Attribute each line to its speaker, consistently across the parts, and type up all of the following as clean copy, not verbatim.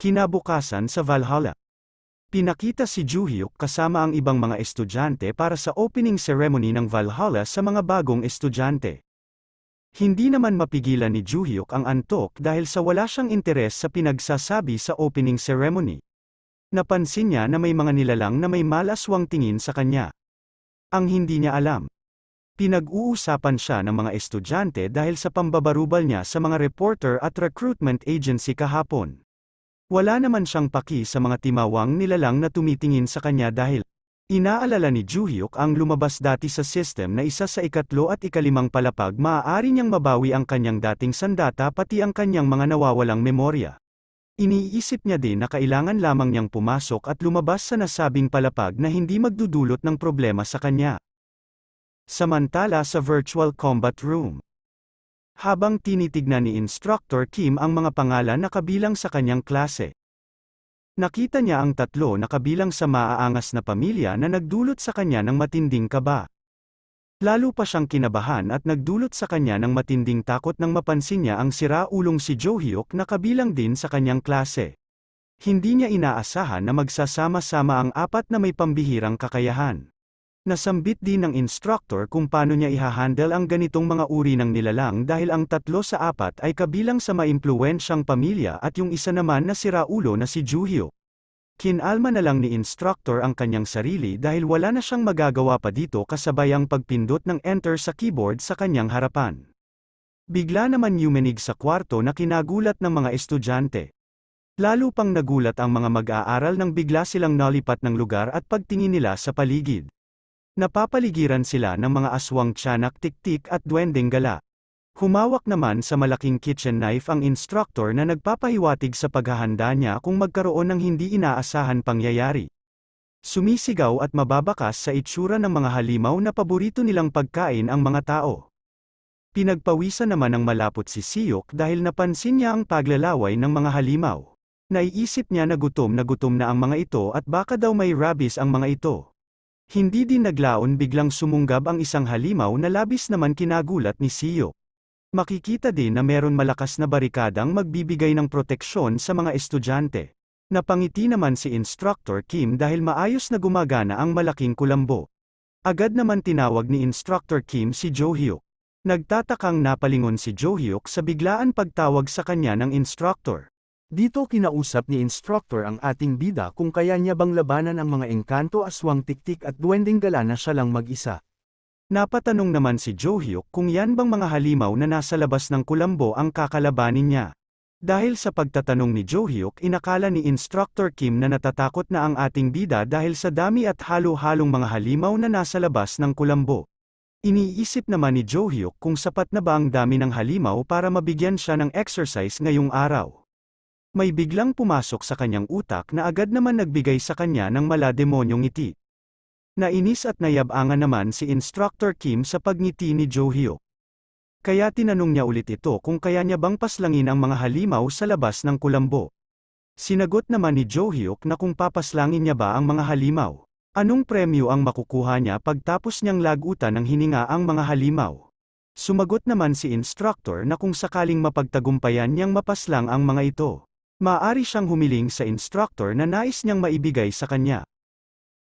Speaker 1: Kinabukasan sa Valhalla. Pinakita si Juhyuk kasama ang ibang mga estudyante para sa opening ceremony ng Valhalla sa mga bagong estudyante. Hindi naman mapigilan ni Juhyuk ang antok dahil sa wala siyang interes sa pinagsasabi sa opening ceremony. Napansin niya na may mga nilalang na may malaswang tingin sa kanya. Ang hindi niya alam. Pinag-uusapan siya ng mga estudyante dahil sa pambabarubal niya sa mga reporter at recruitment agency kahapon. Wala naman siyang paki sa mga timawang nilalang na tumitingin sa kanya dahil inaalala ni Juhyuk ang lumabas dati sa system na isa sa ikatlo at ikalimang palapag maaari niyang mabawi ang kanyang dating sandata pati ang kanyang mga nawawalang memorya. Iniisip niya din na kailangan lamang niyang pumasok at lumabas sa nasabing palapag na hindi magdudulot ng problema sa kanya. Samantala sa virtual combat room. Habang tinitignan ni Instructor Kim ang mga pangalan na kabilang sa kanyang klase. Nakita niya ang tatlo na kabilang sa maaangas na pamilya na nagdulot sa kanya ng matinding kaba. Lalo pa siyang kinabahan at nagdulot sa kanya ng matinding takot nang mapansin niya ang siraulong si Juhyuk na kabilang din sa kanyang klase. Hindi niya inaasahan na magsasama-sama ang apat na may pambihirang kakayahan. Nasambit din ng instructor kung paano niya ihahandle ang ganitong mga uri ng nilalang dahil ang tatlo sa apat ay kabilang sa maimpluwensyang pamilya at yung isa naman na siraulo na si Juhyuk. Kinalma na lang ni instructor ang kanyang sarili dahil wala na siyang magagawa pa dito kasabay ang pagpindot ng enter sa keyboard sa kanyang harapan. Bigla naman yuminig sa kwarto na kinagulat ng mga estudyante. Lalo pang nagulat ang mga mag-aaral nang bigla silang nalipat ng lugar at pagtingin nila sa paligid. Napapaligiran sila ng mga aswang tiyanak tiktik at duwendeng gala. Humawak naman sa malaking kitchen knife ang instructor na nagpapahiwatig sa paghahanda niya kung magkaroon ng hindi inaasahan pangyayari. Sumisigaw at mababakas sa itsura ng mga halimaw na paborito nilang pagkain ang mga tao. Pinagpawisan naman ng malapot si Siyok dahil napansin niya ang paglalaway ng mga halimaw. Naiisip niya na gutom na ang mga ito at baka daw may rabies ang mga ito. Hindi din naglaon biglang sumunggab ang isang halimaw na labis naman kinagulat ni Siyok. Makikita din na meron malakas na barikadang magbibigay ng proteksyon sa mga estudyante. Napangiti naman si Instructor Kim dahil maayos na gumagana ang malaking kulambo. Agad naman tinawag ni Instructor Kim si Juhyuk. Nagtatakang napalingon si Juhyuk sa biglaan pagtawag sa kanya ng instructor. Dito kinausap ni instructor ang ating bida kung kaya niya bang labanan ang mga engkanto aswang tiktik at duwendeng gala na siya lang mag-isa. Napatanong naman si Juhyuk kung yan bang mga halimaw na nasa labas ng kulambo ang kakalabanin niya. Dahil sa pagtatanong ni Juhyuk inakala ni Instructor Kim na natatakot na ang ating bida dahil sa dami at halo-halong mga halimaw na nasa labas ng kulambo. Iniisip naman ni Juhyuk kung sapat na ba ang dami ng halimaw para mabigyan siya ng exercise ngayong araw. May biglang pumasok sa kanyang utak na agad naman nagbigay sa kanya ng malademonyong ngiti. Nainis at nayabangan naman si Instructor Kim sa pagngiti ni Juhyuk. Kaya tinanong niya ulit ito kung kaya niya bang paslangin ang mga halimaw sa labas ng kulambo. Sinagot naman ni Juhyuk na kung papaslangin niya ba ang mga halimaw, anong premyo ang makukuha niya pagtapos niyang lagutan ng hininga ang mga halimaw. Sumagot naman si Instructor na kung sakaling mapagtagumpayan niyang mapaslang ang mga ito, maaari siyang humiling sa instructor na nais niyang maibigay sa kanya.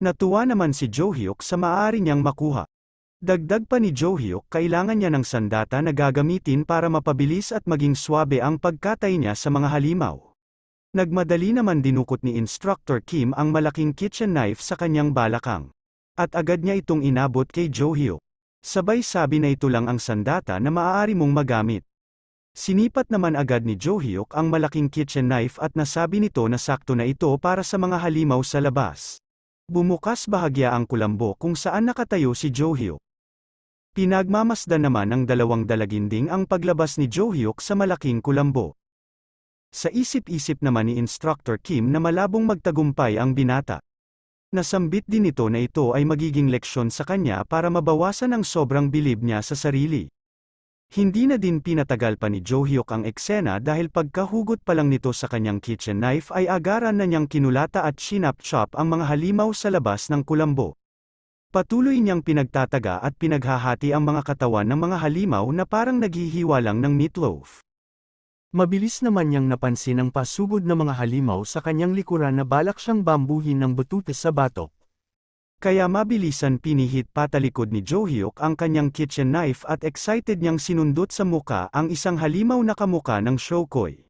Speaker 1: Natuwa naman si Juhyuk sa maaari niyang makuha. Dagdag pa ni Juhyuk kailangan niya ng sandata na gagamitin para mapabilis at maging swabe ang pagkatay niya sa mga halimaw. Nagmadali naman dinukot ni Instructor Kim ang malaking kitchen knife sa kanyang balakang. At agad niya itong inabot kay Juhyuk. Sabay sabi na ito lang ang sandata na maaari mong magamit. Sinipat naman agad ni Juhyuk ang malaking kitchen knife at nasabi nito na sakto na ito para sa mga halimaw sa labas. Bumukas bahagya ang kulambo kung saan nakatayo si Juhyuk. Pinagmamasdan naman ng dalawang dalaginding ang paglabas ni Juhyuk sa malaking kulambo. Sa isip-isip naman ni Instructor Kim na malabong magtagumpay ang binata. Nasambit din ito na ito ay magiging leksyon sa kanya para mabawasan ang sobrang bilib niya sa sarili. Hindi na din pinatagal pa ni Juhyuk ang eksena dahil pagkahugot pa lang nito sa kanyang kitchen knife ay agaran na niyang kinulata at chinap-chop ang mga halimaw sa labas ng kulambo. Patuloy niyang pinagtataga at pinaghahati ang mga katawan ng mga halimaw na parang naghihiwa lang ng meatloaf.
Speaker 2: Mabilis naman niyang napansin ang pasugod na mga halimaw sa kanyang likuran na balak siyang bambuhin ng bututes sa batok.
Speaker 1: Kaya mabilisan pinihit patalikod ni Jo-hyuk ang kanyang kitchen knife at excited niyang sinundot sa muka ang isang halimaw na kamuka ng Shokoy.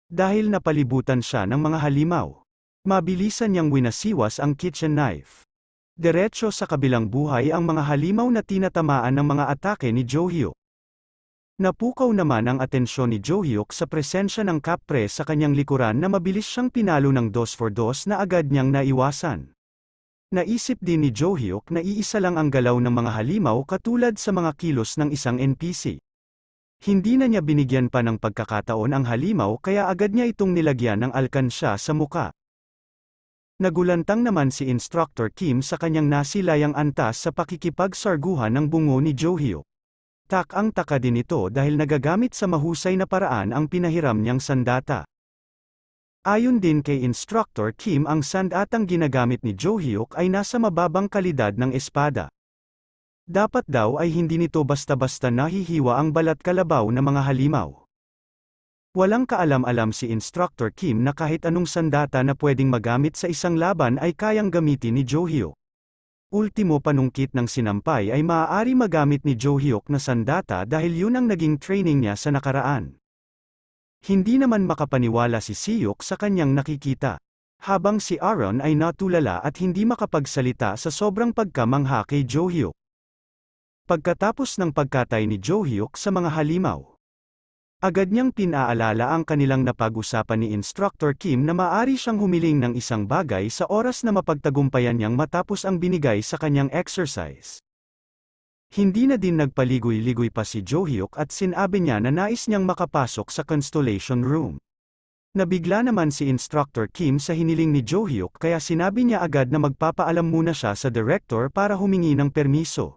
Speaker 1: Dahil napalibutan siya ng mga halimaw, mabilisan niyang winasiwas ang kitchen knife. Diretso sa kabilang buhay ang mga halimaw na tinatamaan ng mga atake ni Jo-hyuk. Napukaw naman ang atensyon ni Jo-hyuk sa presensya ng kapre sa kanyang likuran na mabilis siyang pinalo ng 2-for-2 na agad niyang naiwasan. Naisip din ni Jo-hyuk na iisa lang ang galaw ng mga halimaw katulad sa mga kilos ng isang NPC. Hindi na niya binigyan pa ng pagkakataon ang halimaw kaya agad niya itong nilagyan ng alkansya sa muka. Nagulantang naman si Instructor Kim sa kanyang nasilayang antas sa pakikipagsarguhan ng bungo ni Jo-hyuk. Tak-ang-taka din ito dahil nagagamit sa mahusay na paraan ang pinahiram niyang sandata. Ayon din kay Instructor Kim, ang sandatang ginagamit ni Jo-hyuk ay nasa mababang kalidad ng espada. Dapat daw ay hindi nito basta-basta nahihiwa ang balat kalabaw ng mga halimaw. Walang kaalam-alam si Instructor Kim na kahit anong sandata na pwedeng magamit sa isang laban ay kayang gamitin ni Jo-hyuk. Ultimo panungkit ng sinampay ay maaari magamit ni Jo-hyuk na sandata dahil yun ang naging training niya sa nakaraan. Hindi naman makapaniwala si Siyok sa kanyang nakikita. Habang si Aaron ay natulala at hindi makapagsalita sa sobrang pagkamangha kay Jo-hyuk. Pagkatapos ng pagkatay ni Jo-hyuk sa mga halimaw, agad niyang pinaalala ang kanilang napag-usapan ni Instructor Kim na maaari siyang humiling ng isang bagay sa oras na mapagtagumpayan niyang matapos ang binigay sa kanyang exercise. Hindi na din nagpaligoy-ligoy pa si Jo-hyuk at sinabi niya na nais niyang makapasok sa Constellation Room. Nabigla naman si Instructor Kim sa hiniling ni Jo-hyuk kaya sinabi niya agad na magpapaalam muna siya sa director para humingi ng permiso.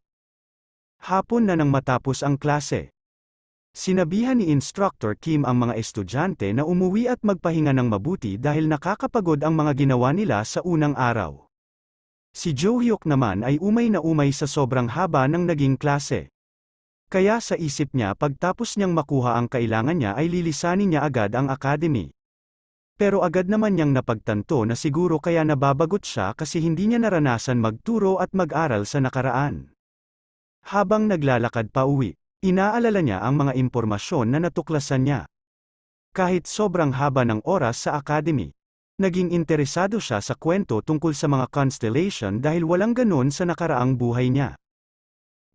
Speaker 1: Hapon na nang matapos ang klase. Sinabihan ni Instructor Kim ang mga estudyante na umuwi at magpahinga ng mabuti dahil nakakapagod ang mga ginawa nila sa unang araw. Si Jo-hyuk naman ay umay na umay sa sobrang haba ng naging klase. Kaya sa isip niya pagtapos niyang makuha ang kailangan niya ay lilisanin niya agad ang academy. Pero agad naman niyang napagtanto na siguro kaya nababagot siya kasi hindi niya naranasan magturo at mag-aral sa nakaraan. Habang naglalakad pa uwi, inaalala niya ang mga impormasyon na natuklasan niya. Kahit sobrang haba ng oras sa academy, naging interesado siya sa kwento tungkol sa mga constellation dahil walang ganon sa nakaraang buhay niya.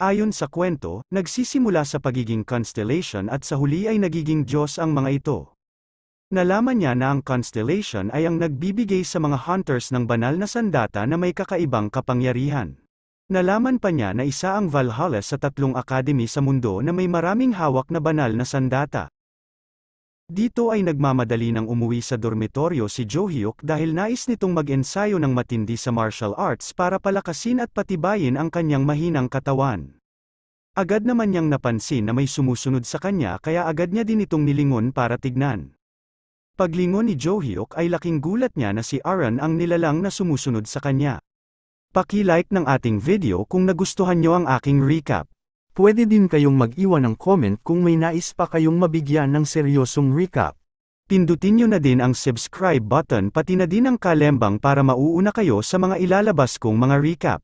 Speaker 1: Ayon sa kwento, nagsisimula sa pagiging constellation at sa huli ay nagiging Diyos ang mga ito. Nalaman niya na ang constellation ay ang nagbibigay sa mga hunters ng banal na sandata na may kakaibang kapangyarihan. Nalaman pa niya na isa ang Valhalla sa 3 academy sa mundo na may maraming hawak na banal na sandata. Dito ay nagmamadali ng umuwi sa dormitoryo si Jo-hyuk dahil nais nitong mag-ensayo ng matindi sa martial arts para palakasin at patibayin ang kanyang mahinang katawan. Agad naman niyang napansin na may sumusunod sa kanya kaya agad niya din itong nilingon para tignan. Paglingon ni Jo-hyuk ay laking gulat niya na si Aaron ang nilalang na sumusunod sa kanya. Paki-like ng ating video kung nagustuhan nyo ang aking recap.
Speaker 2: Pwede din kayong mag-iwan ng comment kung may nais pa kayong mabigyan ng seryosong recap.
Speaker 1: Pindutin nyo na din ang subscribe button pati na din ang kalembang para mauuna kayo sa mga ilalabas kong mga recap.